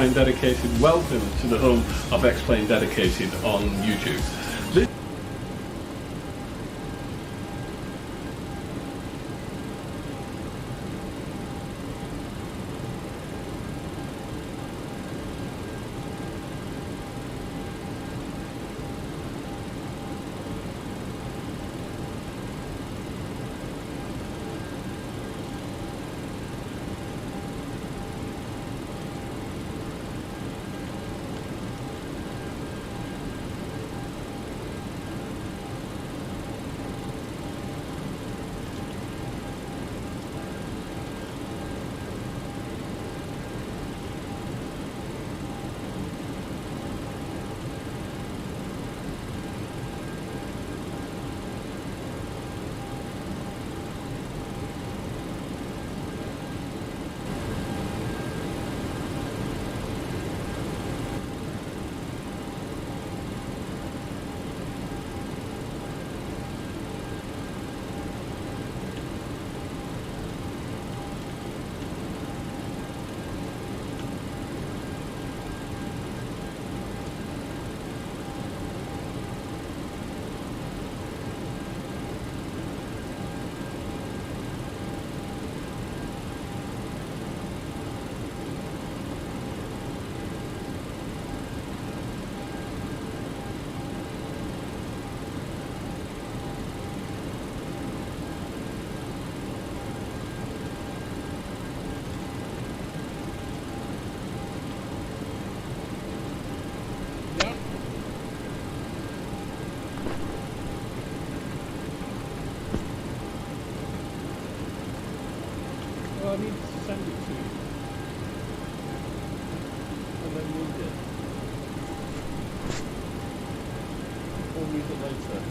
X-Plane Dedicated. Welcome to the home of X-Plane Dedicated on YouTube. Well, I need to send it to you. And then read it. Or read it later.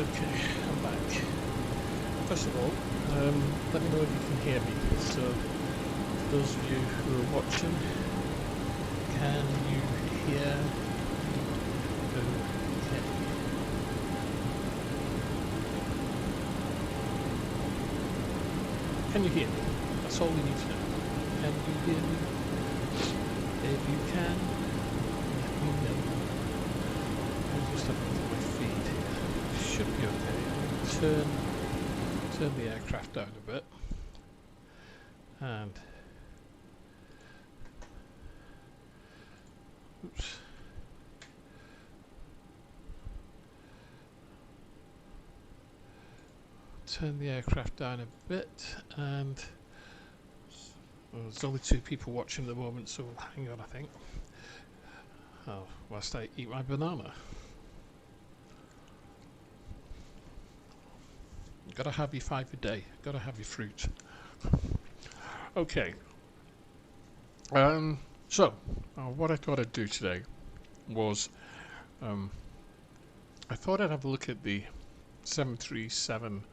Okay, I'm back. First of all, let me know if you can hear me. So, for those of you who are watching, can you hear me? Okay. Can you hear me? That's all we need to know. Can you hear me? If you can, let me know. I'll just have a look at my feed here. Should be okay. Turn the aircraft down a bit, and oops. Turn the aircraft down a bit, and well, there's only 2 people watching at the moment, so hang on, I think. Oh, whilst I eat my banana. Gotta have your 5 a day. Gotta have your fruit. Okay. So, what I thought I'd do today was, I thought I'd have a look at the 737.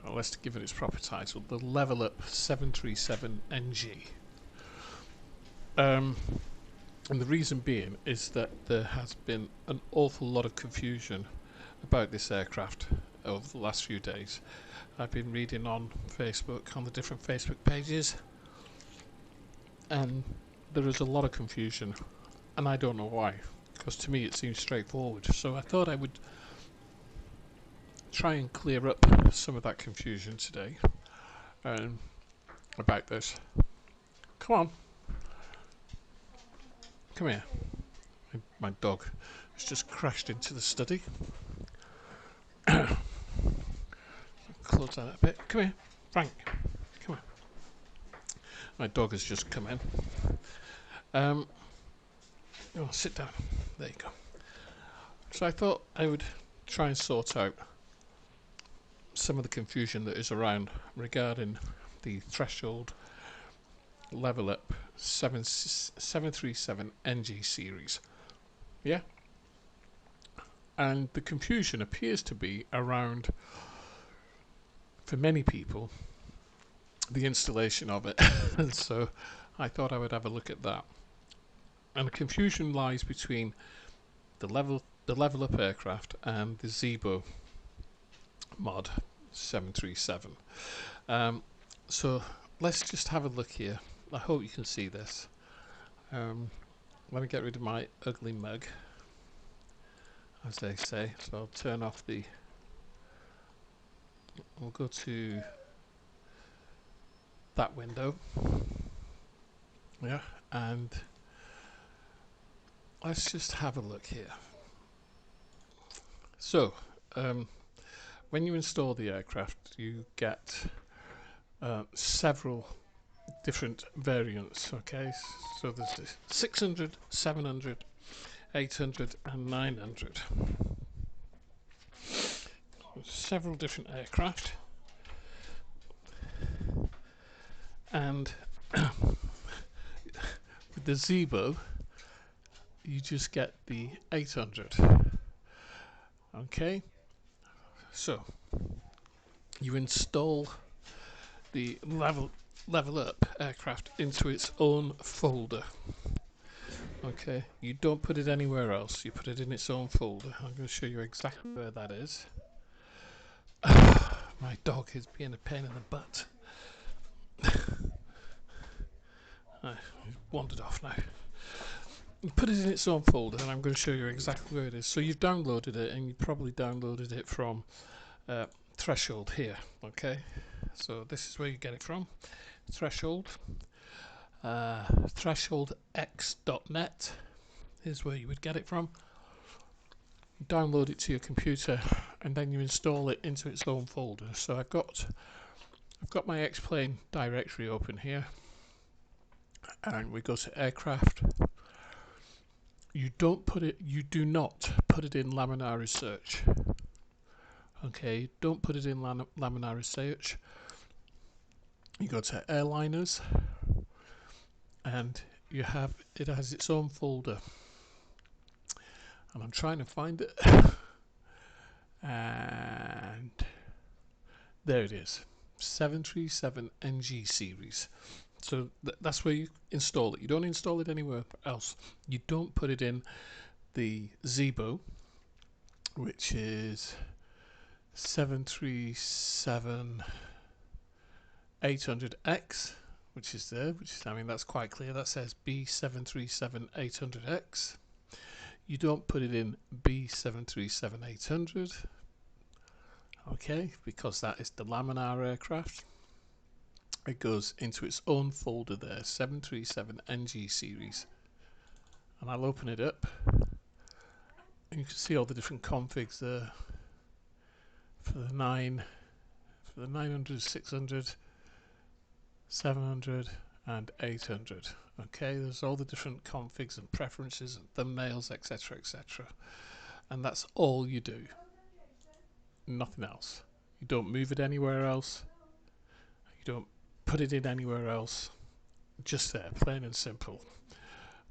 Let's give it its proper title: the Levelup 737NG. And the reason being is that there has been an awful lot of confusion about this aircraft over the last few days. I've been reading on Facebook, on the different Facebook pages, and there is a lot of confusion, and I don't know why, because to me it seems straightforward. So I thought I would try and clear up some of that confusion today about this. Come on. Come here. My dog has just crashed into the study. Close that a bit. Come here, Frank. Come on. My dog has just come in. Oh, sit down. There you go. So I thought I would try and sort out some of the confusion that is around regarding the threshold Levelup 737 NG series. Yeah? And the confusion appears to be around, for many people, the installation of it. And so I thought I would have a look at that. And the confusion lies between the Levelup aircraft and the Zibo mod 737. So let's just have a look here. I hope you can see this. Let me get rid of my ugly mug, as they say. So I'll turn off the... We'll go to that window. Yeah, and let's just have a look here. So, when you install the aircraft, you get several different variants. Okay, so there's the 600, 700, 800 and 900. Several different aircraft, and with the Zibo you just get the 800. Okay, so you install the Levelup aircraft into its own folder. Okay, you don't put it anywhere else, you put it in its own folder. I'm going to show you exactly where that is. My dog is being a pain in the butt. He's wandered off now. You put it in its own folder, and I'm going to show you exactly where it is. So you've downloaded it, and you probably downloaded it from Threshold here. Okay, so this is where you get it from. Threshold. Thresholdx.net is where you would get it from. Download it to your computer, and then you install it into its own folder. So I've got my X-Plane directory open here, and we go to aircraft. You do not put it in laminar research. Okay, don't put it in laminar research. You go to airliners, and it has its own folder, and I'm trying to find it. and there it is, 737 NG series. So that's where you install it. You don't install it anywhere else. You don't put it in the Zebo, which is 737 800X, which is there, I mean, that's quite clear. That says B737 800X. You don't put it in B737 800, okay, because that is the Laminar aircraft. It goes into its own folder there, 737 NG series, and I'll open it up, and you can see all the different configs there for the 900, 600, 700 and 800. Okay, there's all the different configs and preferences and thumbnails, etc, etc, and that's all you do, nothing else. You don't move it anywhere else, you don't put it in anywhere else, just there, plain and simple.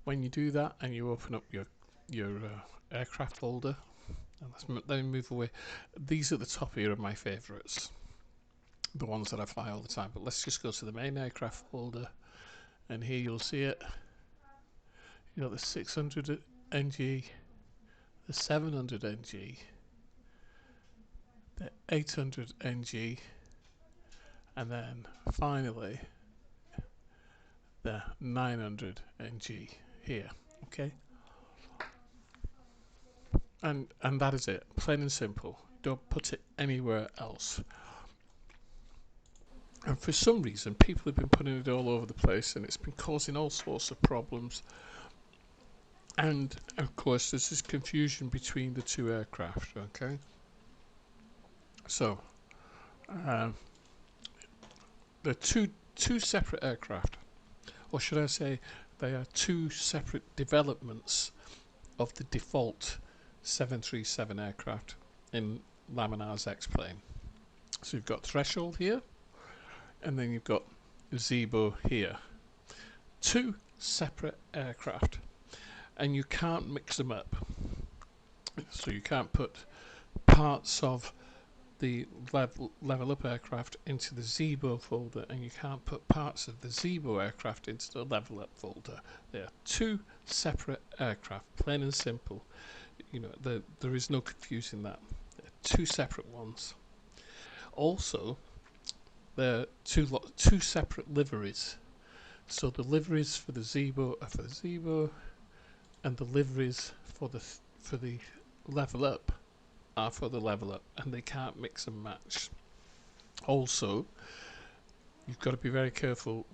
When you do that and you open up your aircraft folder, and let me move away. These at the top here are my favourites, the ones that I fly all the time, but let's just go to the main aircraft folder, and here you'll see it. You got the 600 NG, the 700 NG, the 800 NG, and then finally the 900 NG here. Okay, and that is it, plain and simple. Don't put it anywhere else. And for some reason people have been putting it all over the place, and it's been causing all sorts of problems. And of course there's this confusion between the two aircraft. Okay, so they're two separate aircraft, or should I say they are two separate developments of the default 737 aircraft in Laminar's X-plane. So you've got Threshold here, and then you've got Zebo here. Two separate aircraft, and you can't mix them up. So you can't put parts of the Levelup aircraft into the Zebo folder, and you can't put parts of the Zebo aircraft into the Levelup folder. They are two separate aircraft, plain and simple. You know, there is no confusing that. They're two separate ones. Also, they're two separate liveries. So the liveries for the Zebo are for the Zebo, and the liveries for the Levelup are for the Levelup, and they can't mix and match. Also, you've got to be very careful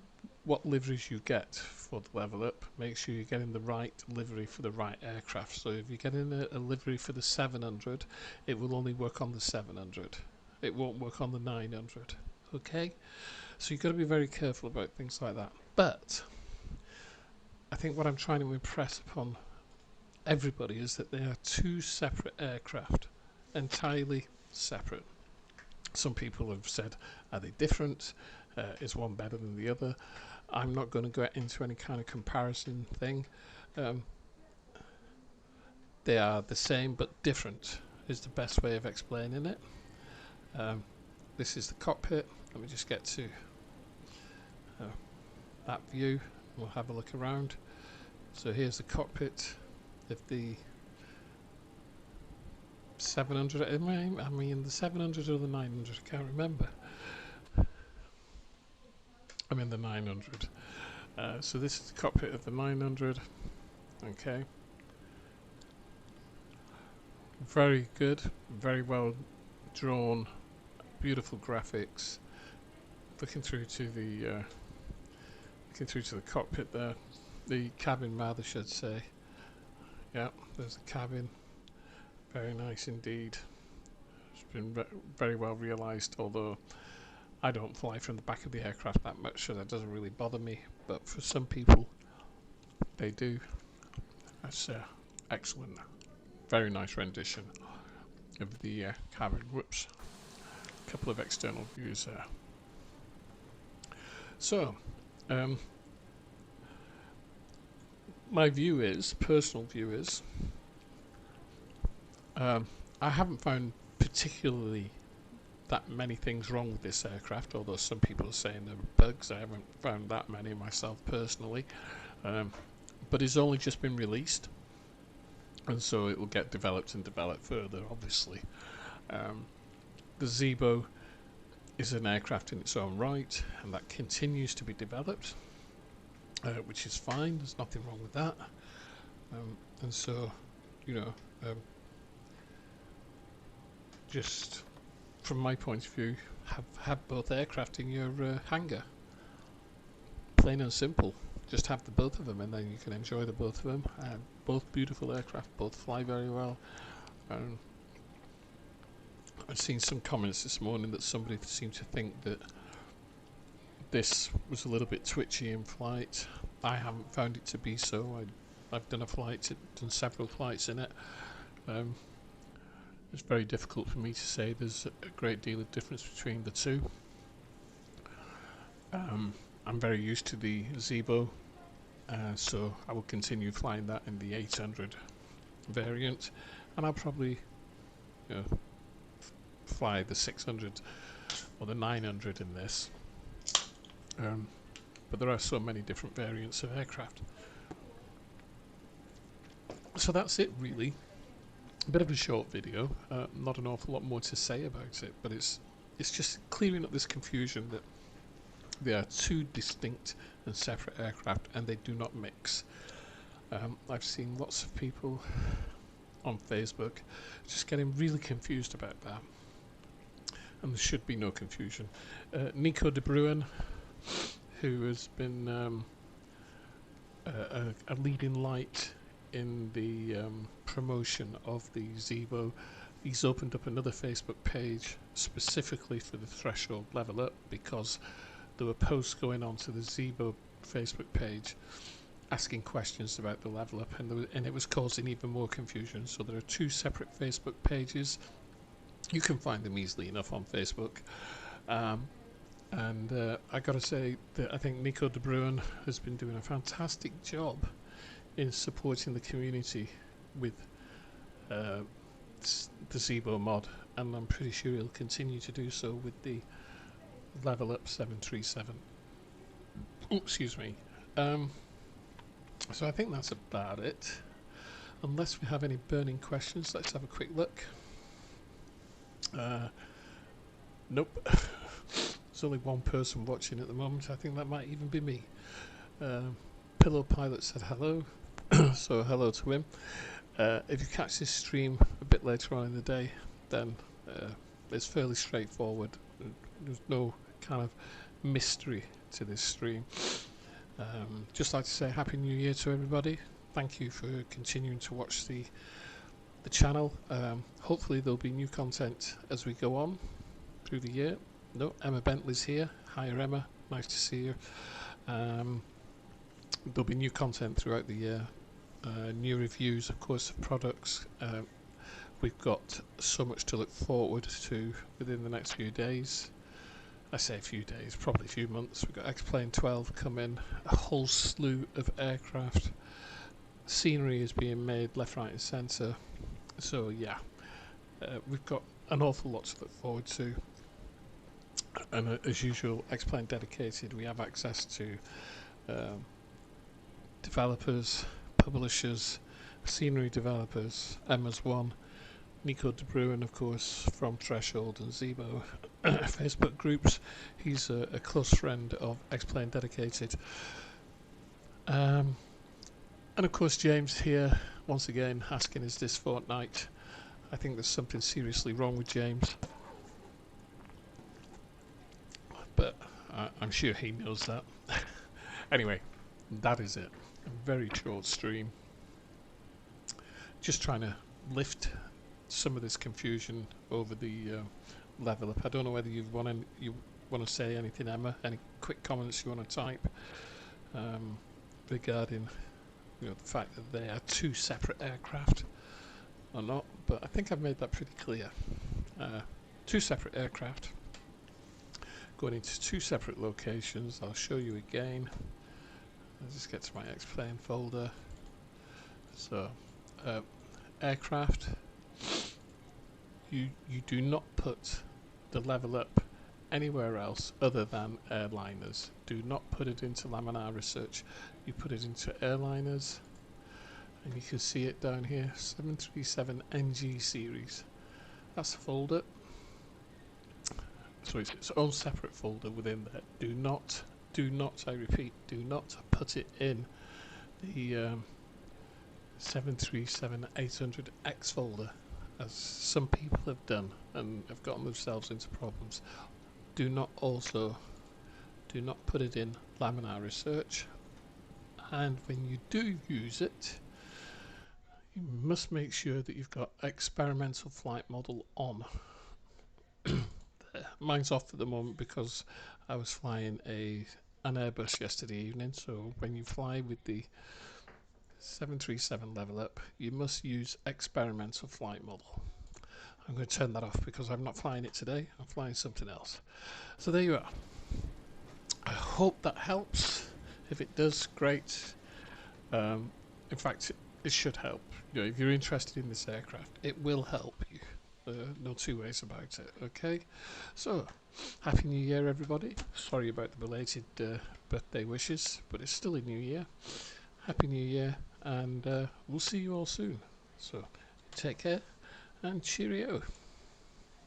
what liveries you get for the Levelup. Make sure you're getting the right livery for the right aircraft. So if you're getting a livery for the 700, it will only work on the 700. It won't work on the 900. Okay, so you've got to be very careful about things like that. But I think what I'm trying to impress upon everybody is that they are two separate aircraft, entirely separate. Some people have said, are they different? Is one better than the other? I'm not going to go into any kind of comparison thing. They are the same but different is the best way of explaining it. This is the cockpit. Let me just get to that view. We'll have a look around. So here's the cockpit of the 700. I mean the 700 or the 900. I can't remember. I'm in the 900. So this is the cockpit of the 900. Okay. Very good. Very well drawn. Beautiful graphics. Looking through to the cockpit there. The cabin, rather, should say. Yeah, there's the cabin. Very nice indeed. It's been very well realised, although I don't fly from the back of the aircraft that much, so that doesn't really bother me. But for some people, they do. That's excellent. Very nice rendition of the cabin. Whoops. A couple of external views there. So, my view is, personal view is, I haven't found particularly that many things wrong with this aircraft, although some people are saying there are bugs. I haven't found that many myself personally, but it's only just been released, and so it will get developed and developed further, obviously. The Zebo is an aircraft in its own right, and that continues to be developed, which is fine. There's nothing wrong with that. And so, you know, just from my point of view, have both aircraft in your hangar. Plain and simple. Just have the both of them, and then you can enjoy the both of them. Both beautiful aircraft, both fly very well. I've seen some comments this morning that somebody seemed to think that this was a little bit twitchy in flight. I haven't found it to be so. I've done done several flights in it. It's very difficult for me to say there's a great deal of difference between the two. I'm very used to the Zebo, so I will continue flying that in the 800 variant, and I'll probably, you know, fly the 600 or the 900 in this. But there are so many different variants of aircraft. So that's it, really. A bit of a short video, not an awful lot more to say about it, but it's just clearing up this confusion that they are two distinct and separate aircraft, and they do not mix. I've seen lots of people on Facebook just getting really confused about that, and there should be no confusion. Nico de Bruin, who has been a leading light in the promotion of the Zebo, he's opened up another Facebook page specifically for the Threshold Levelup, because there were posts going on to the Zebo Facebook page asking questions about the Levelup, and it was causing even more confusion. So there are two separate Facebook pages. You can find them easily enough on Facebook. And I gotta say that I think Nico de Bruin has been doing a fantastic job in supporting the community with the Zebo mod, and I'm pretty sure he'll continue to do so with the Levelup 737. Oh, excuse me. So I think that's about it. Unless we have any burning questions, let's have a quick look. Nope. There's only one person watching at the moment. I think that might even be me. Pillow Pilot said hello, so hello to him. If you catch this stream a bit later on in the day, then it's fairly straightforward. There's no kind of mystery to this stream. Just like to say Happy New Year to everybody. Thank you for continuing to watch the channel. Hopefully there'll be new content as we go on through the year. No, Emma Bentley's here. Hi Emma, nice to see you. There'll be new content throughout the year. New reviews, of course, of products. We've got so much to look forward to within the next few days. I say a few days, probably a few months. We've got X-Plane 12 coming, a whole slew of aircraft. Scenery is being made left, right and centre. So yeah, we've got an awful lot to look forward to. And as usual, X-Plane Dedicated, we have access to developers, publishers, scenery developers, Emma's one, Nico de Bruin, of course, from Threshold and Zebo Facebook groups. He's a close friend of X-Plane Dedicated. And of course James here, once again, asking, is this Fortnite? I think there's something seriously wrong with James. But I'm sure he knows that. Anyway, that is it. A very short stream. Just trying to lift some of this confusion over the Levelup. I don't know whether you want to say anything, Emma. Any quick comments you want to type regarding, you know, the fact that they are two separate aircraft or not? But I think I've made that pretty clear. Two separate aircraft going into two separate locations. I'll show you again. I'll just get to my X-Plane folder. So, aircraft, you do not put the Levelup anywhere else other than airliners. Do not put it into Laminar Research. You put it into airliners, and you can see it down here, 737 NG series. That's a folder. So it's its own separate folder within there. Do not, I repeat, do not put it in the 737-800X folder, as some people have done and have gotten themselves into problems. Do not put it in Laminar Research, and when you do use it, you must make sure that you've got experimental flight model on. Mine's off at the moment because I was flying an Airbus yesterday evening, so when you fly with the 737 Levelup, you must use experimental flight model. I'm going to turn that off because I'm not flying it today, I'm flying something else. So there you are. I hope that helps. If it does, great. In fact, it should help. You know, if you're interested in this aircraft, it will help you. No two ways about it. Okay, so Happy New Year, everybody. Sorry about the belated birthday wishes, but it's still a new year. Happy New Year, and we'll see you all soon. So take care and cheerio.